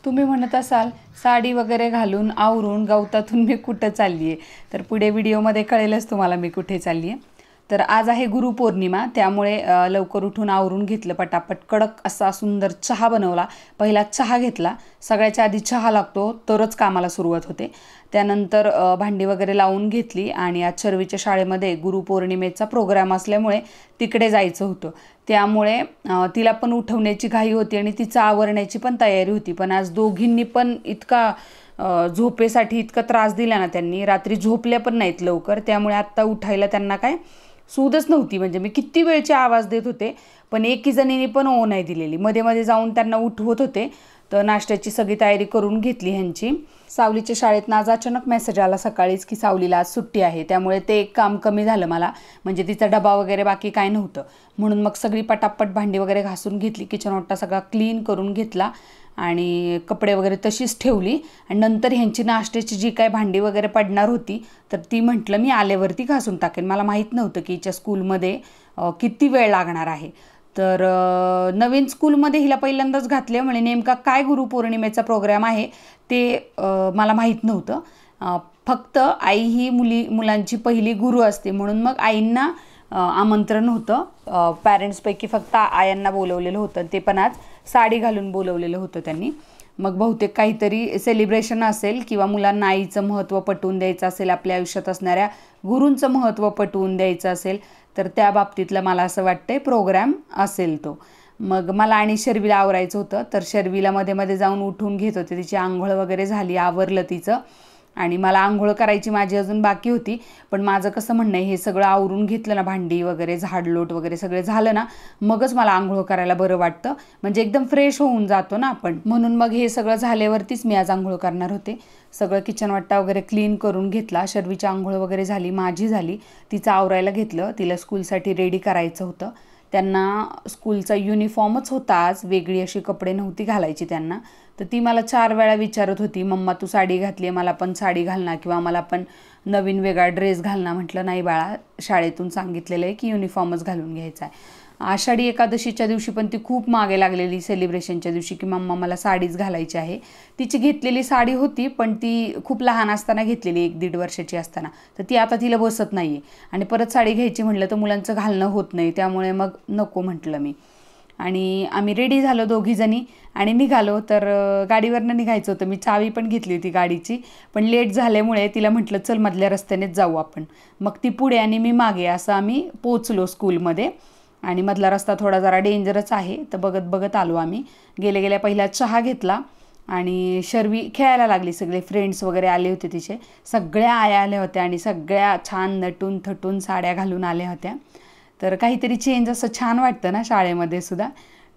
तुम्ही म्हणत असाल साडी वगैरे घालून आवरून गवतातून मी कुठं चालली आहे, तर पुढे व्हिडिओमध्ये कळेलच तुम्हाला मी कुठे चालली आहे। तर आज आहे गुरुपौर्णिमा, त्यामुळे लवकर उठून आवरून घेतलं, पटापट कडक असा सुंदर चहा बनवला। पहिला चहा घेतला, सगळ्याच्या आधी चहा लागतो तरच कामाला सुरुवात होते। त्यानंतर भांडी वगैरे लावून घेतली आणि आज शर्वीच्या शाळेमध्ये गुरुपौर्णिमेचा प्रोग्राम असल्यामुळे तिकडे जायचं होतं, त्यामुळे तिला पण उठवण्याची घाई होती आणि तिचं आवरण्याची पण तयारी होती। पण आज दोघींनी पण इतका झोपेसाठी इतका त्रास दिला ना, त्यांनी रात्री झोपल्या पण नाहीत लवकर, त्यामुळे आत्ता उठायला त्यांना काय सूदच नव्हती। म्हणजे मी किती वेळचे आवाज देत होते पण एकी जणीने पण ओ नाही दिलेली, मध्ये मध्ये जाऊन त्यांना उठवत होते। तर नाश्त्याची सगळी तयारी करून घेतली ह्यांची। सावलीच्या शाळेतनं आज अचानक मेसेज आला सकाळीच की सावलीला आज सुट्टी आहे, त्यामुळे ते एक काम कमी झालं मला, म्हणजे तिचा डबा वगैरे बाकी काय नव्हतं। म्हणून मग सगळी पटापट भांडी वगैरे घासून घेतली, किचन ओटा सगळा क्लीन करून घेतला आणि कपडे वगैरे तशीच ठेवली। आणि नंतर ह्यांची नाश्त्याची जी काय भांडी वगैरे पडणार होती तर ती म्हटलं मी आल्यावरती घासून टाकेन। मला माहीत नव्हतं की हिच्या स्कूलमध्ये किती वेळ लागणार आहे। तर नवीन स्कूलमध्ये हिला पहिल्यांदाच घातले, म्हणजे नेमका काय गुरुपौर्णिमेचा प्रोग्राम आहे ते मला माहीत नव्हतं। फक्त आई ही मुलांची पहिली गुरु असते, म्हणून मग आईंना आमंत्रण होतं। पॅरेंट्सपैकी फक्त आयांना बोलवलेलं होतं, ते पण आज साडी घालून बोलवलेलं होतं त्यांनी। मग बहुतेक काहीतरी सेलिब्रेशन असेल किंवा मुलांना आईचं महत्त्व पटवून द्यायचं असेल, आपल्या आयुष्यात असणाऱ्या गुरूंचं महत्त्व पटवून द्यायचं असेल, तर त्या बाबतीतलं मला असं वाटतंय प्रोग्राम असेल तो। मग मला आणि शर्वीला आवरायचं होतं, तर शर्वीला मध्ये मध्ये जाऊन उठून घेत होते। तिची आंघोळ वगैरे झाली, आवरलं तिचं, आणि मला आंघोळ करायची माझी अजून बाकी होती। पण माझं कसं म्हणणं आहे, हे सगळं आवरून घेतलं ना, भांडी वगैरे झाडलोट वगैरे सगळं झालं ना, मगच मला आंघोळ करायला बरं वाटतं, म्हणजे एकदम फ्रेश होऊन जातो ना आपण। म्हणून मग हे सगळं झाल्यावरतीच मी आज आंघोळ करणार होते। सगळं किचन वाटा वगैरे क्लीन करून घेतला, शर्वीची आंघोळ वगैरे झाली, माझी झाली, तिचं आवरायला घेतलं, तिला स्कूलसाठी रेडी करायचं होतं। त्यांना स्कूलचा युनिफॉर्मच होता आज, वेगळी अशी कपडे नव्हती घालायची त्यांना। तर ती मला 4 वेळा विचारत होती, मम्मा तू साडी घातली आहे, मला पण साडी घाल ना, किंवा मला पण नवीन वेगळा ड्रेस घाल ना। म्हटलं नाही बाळा, शाळेतून सांगितलेलं आहे की युनिफॉर्मच घालून घ्यायचा आहे। आषाढी एकादशीच्या दिवशी पण ती खूप मागे लागलेली, सेलिब्रेशनच्या दिवशी, की मम्मा मला साडीच घालायची आहे। तिची घेतलेली साडी होती, पण ती खूप लहान असताना घेतलेली, 1-1.5 वर्षाची असताना, तर ती आता तिला बसत नाही आहे। आणि परत साडी घ्यायची म्हटलं तर मुलांचं घालणं होत नाही, त्यामुळे मग नको म्हटलं मी। आणि आम्ही रेडी झालो दोघीजणी आणि निघालो। तर गाडीवरनं निघायचं होतं, मी चावी पण घेतली होती गाडीची, पण लेट झाल्यामुळे तिला म्हटलं चल मधल्या रस्त्यानेच जाऊ आपण। मग ती पुढे आणि मी मागे, असं आम्ही पोचलो स्कूलमध्ये। आणि मधला रस्ता थोडा जरा डेंजरच आहे, तर बघत बघत आलो आम्ही। गेल्या पहिला चहा घेतला आणि शर्वी खेळायला लागली, सगळे फ्रेंड्स वगैरे आले होते तिचे, सगळ्या आया आल्या होत्या आणि सगळ्या छान नटून थटून साड्या घालून आल्या होत्या। तर काहीतरी चेंज असं छान वाटतं ना शाळेमध्ये सुद्धा।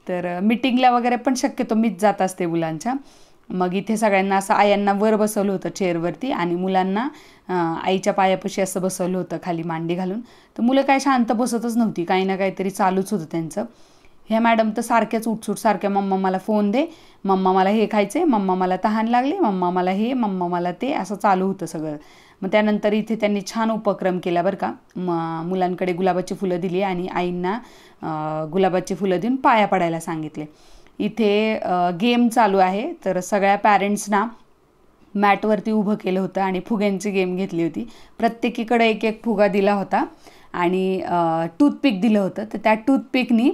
तर मीटिंगला वगैरे पण शक्यतो मीच जात असते मुलांच्या। मग इथे सगळ्यांना असं आयांना वर बसवलं होतं चेअरवरती, आणि मुलांना आईच्या पायापाशी असं बसवलं होतं खाली मांडी घालून। तर मुलं काय शांत बसतच नव्हती, काही ना काहीतरी चालूच होतं त्यांचं। ह्या मॅडम तर सारख्याच उठसूट सारख्या, मम्मा मला फोन दे, मम्मा मला हे खायचं आहे, मम्मा मला तहान लागली, मम्मा मला हे, मम्मा मला ते, असं चालू होतं सगळं। मग त्यानंतर इथे त्यांनी छान उपक्रम केला बरं का। मुलांकडे गुलाबाची फुलं दिली आणि आईंना गुलाबाची फुलं देऊन पाया पडायला सांगितले। इथे गेम चालू आहे, तर सगळ्या पॅरेंट्सना मॅटवरती उभं केलं होतं आणि फुग्यांची गेम घेतली होती। प्रत्येकीकडे एक एक फुगा दिला होता आणि टूथपिक दिलं होतं, तर त्या टूथपिकनी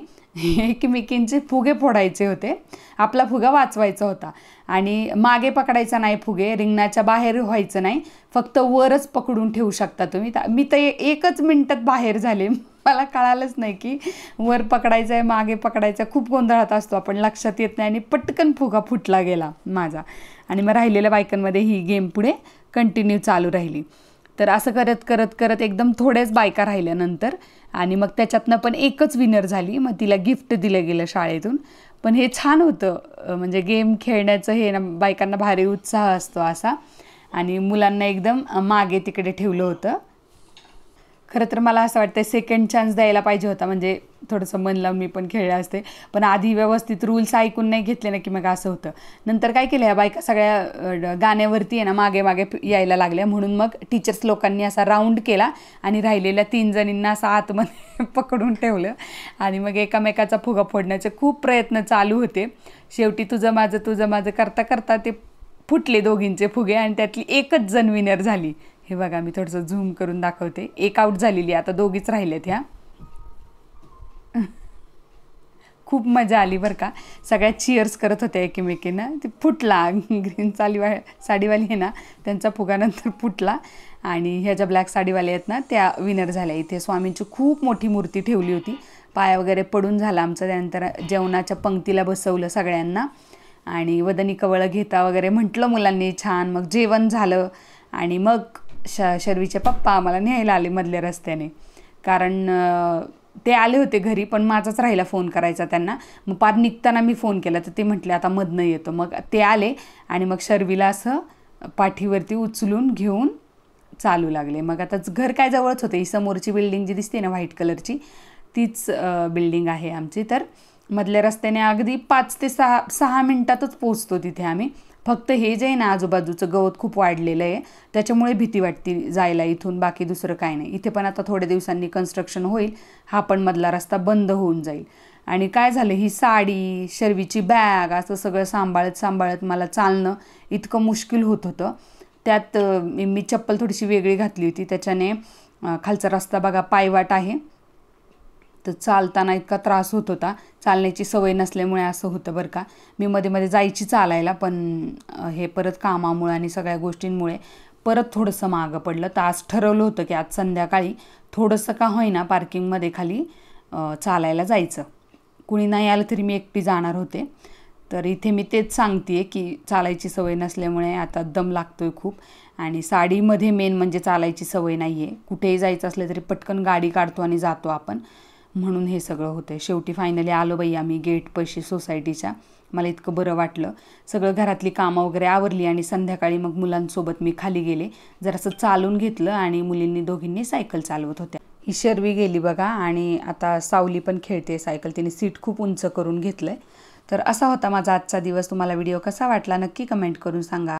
एकमेकींचे फुगे फोडायचे होते, आपला फुगा वाचवायचा होता। आणि मागे पकडायचा नाही फुगे, रिंगणाच्या बाहेर व्हायचं नाही, फक्त वरच पकडून ठेवू शकता तुम्ही। मी तर 1च मिनिटात बाहेर झाले, मला कळालंच नाही की वर पकडायचं आहे मागे पकडायचं आहे, खूप गोंधळात असतो आपण, लक्षात येत नाही, आणि पटकन फुगा फुटला गेला माझा। आणि मग राहिलेल्या बायकांमध्ये ही गेम पुढे कंटिन्यू चालू राहिली। तर असं करत करत करत एकदम थोड्याच बायका राहिल्या नंतर, आणि मग त्याच्यातनं पण एकच विनर झाली, मग तिला गिफ्ट दिलं गेलं शाळेतून। पण हे छान होतं, म्हणजे गेम खेळण्याचं हे ना, बायकांना भारी उत्साह असतो असा, आणि मुलांना एकदम मागे तिकडे ठेवलं होतं। खरं तर मला असं वाटतं सेकंड चान्स द्यायला पाहिजे होता, म्हणजे थोडंसं मन लावून मी पण खेळले असते. पण आधी व्यवस्थित रूल्स ऐकून नाही घेतले ना की मग असं होतं. नंतर काय केलं, ह्या बायका सगळ्या गाण्यावरती आहे ना मागे मागे यायला लागल्या, म्हणून मग टीचर्स लोकांनी असा राऊंड केला आणि राहिलेल्या 3 जणींना असं आतमध्ये पकडून ठेवलं आणि मग एकामेकाचा फुगा फोडण्याचे खूप प्रयत्न चालू होते. शेवटी तुझं माझं करता करता ते फुटले दोघींचे फुगे आणि त्यातली एकच जण विनर झाली. हे बघा, मी थोडंसं झूम करून दाखवते. एक आऊट झालेली, आता दोघीच राहिलेत ह्या. खूप मजा आली बरं का. सगळ्या चिअर्स करत होत्या एकमेकींना. ते फुटला, ग्रीन साडीवाली आहे ना त्यांचा फुगा नंतर फुटला आणि ह्या ज्या ब्लॅक साडीवाल्या आहेत ना त्या विनर झाल्या. इथे स्वामींची खूप मोठी मूर्ती ठेवली होती. पाया वगैरे पडून झाला आमचं. त्यानंतर जेवणाच्या पंक्तीला बसवलं सगळ्यांना आणि वदनी कवळं घेता वगैरे म्हटलं मुलांनी छान. मग जेवण झालं आणि मग शर्वीचे पप्पा आम्हाला न्यायला आले मधल्या रस्त्याने, कारण ते आले होते घरी पण माझाच राहिला फोन करायचा त्यांना. मग पार निघताना मी फोन केला तर ते म्हटले आता मधनं येतो. मग ते आले आणि मग शर्वीला असं पाठीवरती उचलून घेऊन चालू लागले. मग आता घर काय जवळच होते. ही समोरची बिल्डिंग जी दिसते ना व्हाईट कलरची तीच बिल्डिंग आहे आमची. तर मधल्या रस्त्याने अगदी 5 ते 6 मिनटातच पोचतो तिथे आम्ही. फक्त हे जे आहे ना आजूबाजूचं गवत खूप वाढलेलं आहे त्याच्यामुळे भीती वाटते जायला इथून, बाकी दुसरं काय नाही. इथे पण आता थोड्या दिवसांनी कन्स्ट्रक्शन होईल, हा पण मधला रस्ता बंद होऊन जाईल. आणि काय झालं, ही साडी, शर्वीची बॅग असं सगळं सांभाळत मला चालणं इतकं मुश्किल होत होतं. त्यात मी चप्पल थोडीशी वेगळी घातली होती, त्याच्याने खालचा रस्ता बघा पायवाट आहे, तर चालताना इतका त्रास होत होता. चालण्याची सवय नसल्यामुळे असं होतं बरं का. मी मध्ये मध्ये जायची चालायला, पण हे परत कामामुळे आणि सगळ्या गोष्टींमुळे परत थोडंसं मागं पडलं. तर आज ठरवलं होतं की आज संध्याकाळी थोडंसं का होईना पार्किंगमध्ये खाली चालायला जायचं. कुणी नाही आलं तरी मी एकटी जाणार होते. तर इथे मी तेच सांगते आहे की चालायची सवय नसल्यामुळे आता दम लागतो आहे खूप. आणि साडीमध्ये मेन म्हणजे चालायची सवय नाही आहे. कुठेही जायचं असलं तरी पटकन गाडी काढतो आणि जातो आपण, म्हणून हे सगळं होतं. शेवटी फायनली आलो बाई आम्ही गेटपाशी सोसायटीच्या. मला इतकं बरं वाटलं. सगळं घरातली कामं वगैरे आवरली आणि संध्याकाळी मग मुलांसोबत मी खाली गेले, जरासं चालून घेतलं आणि मुलींनी दोघींनी सायकल चालवत होत्या. ही शर्वी गेली बघा आणि आता सावली पण खेळते सायकल. तिने सीट खूप उंच करून घेतलं आहे. तर असा होता माझा आजचा दिवस. तुम्हाला व्हिडिओ कसा वाटला नक्की कमेंट करून सांगा.